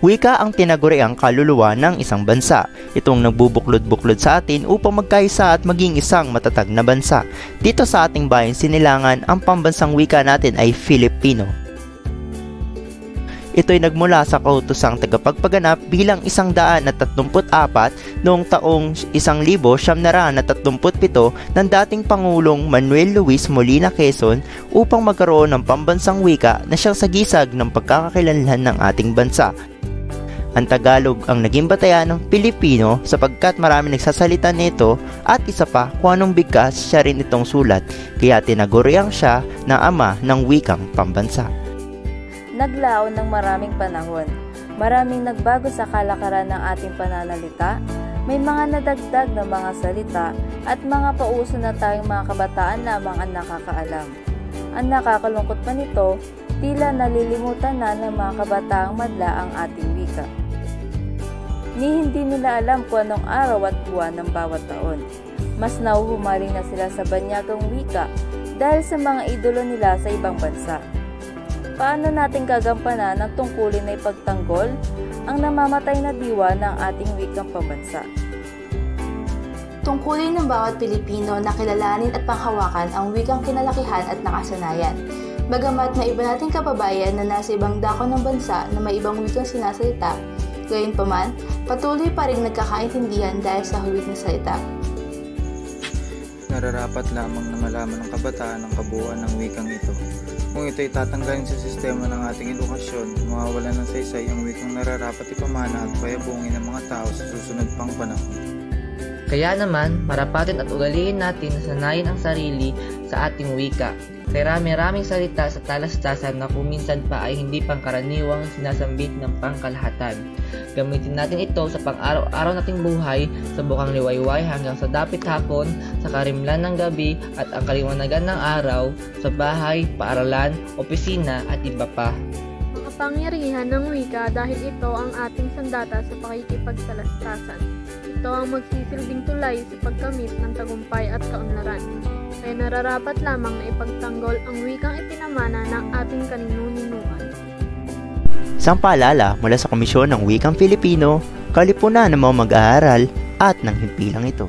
Wika ang tinaguriang kaluluwa ng isang bansa. Itong nagbubuklod-buklod sa atin upang magkaisa at maging isang matatag na bansa. Dito sa ating bayang Sinilangan, ang pambansang wika natin ay Filipino. Ito'y nagmula sa kautosang tagapagpaganap bilang 134 noong taong 1937 ng dating Pangulong Manuel Luis Molina Quezon upang magkaroon ng pambansang wika na siyang sagisag ng pagkakakilanlan ng ating bansa. Ang Tagalog ang naging batayan ng Pilipino sapagkat marami nagsasalita nito at isa pa kung anong bigkas siya rin itong sulat, kaya tinaguriang siya na ama ng wikang pambansa. Naglaon ng maraming panahon. Maraming nagbago sa kalakaran ng ating pananalita. May mga nadagdag na mga salita at mga pauso na tayong mga kabataan lamang ang nakakaalam. Ang nakakalungkot pa nito, tila nalilimutan na ng mga kabataang madla ang ating wika. Ni hindi nila alam kung anong araw at buwan ng bawat taon. Mas nauhumaling na sila sa banyagang wika dahil sa mga idolo nila sa ibang bansa. Paano natin gagampanan ang tungkulin na ipagtanggol ang namamatay na diwa ng ating wikang pambansa? Tungkulin ng bawat Pilipino na kilalanin at panghawakan ang wikang kinalakihan at nakasanayan. Bagamat may iba nating kababayan na nasa ibang dako ng bansa na may ibang wikang sinasalita, gayunpaman, patuloy pa rin nagkakaintindihan dahil sa huwit na salita. Nararapat lamang na malaman ng kabataan ang kabuuan ng wikang ito. Kung ito'y tatanggalin sa sistema ng ating edukasyon, mawawala ng saysay ang wikang nararapat ipamana at payabungin ng mga tao sa susunod pang panahon. Kaya naman, marapatin at ugaliin natin na sanayin ang sarili sa ating wika. Marami-raming salita sa talastasan na kung minsan pa ay hindi pangkaraniwang sinasambit ng pangkalahatan. Gamitin natin ito sa pang-araw-araw nating buhay, sa bukang liwayway hanggang sa dapit hapon, sa karimlan ng gabi at ang kaliwanagan ng araw, sa bahay, paaralan, opisina at iba pa. Makapangyarihan ng wika dahil ito ang ating sandata sa pakikipagsalastasan. Ito ang magsisilbing tulay sa pagkamit ng tagumpay at kaunlaran. Kaya nararapat lamang na ipagtanggol ang wikang ipinamana ng ating kaninu-ninuan. Isang paalala mula sa Komisyon ng Wikang Filipino, kalipunan ng mga mag-aaral at ng himpilang ito.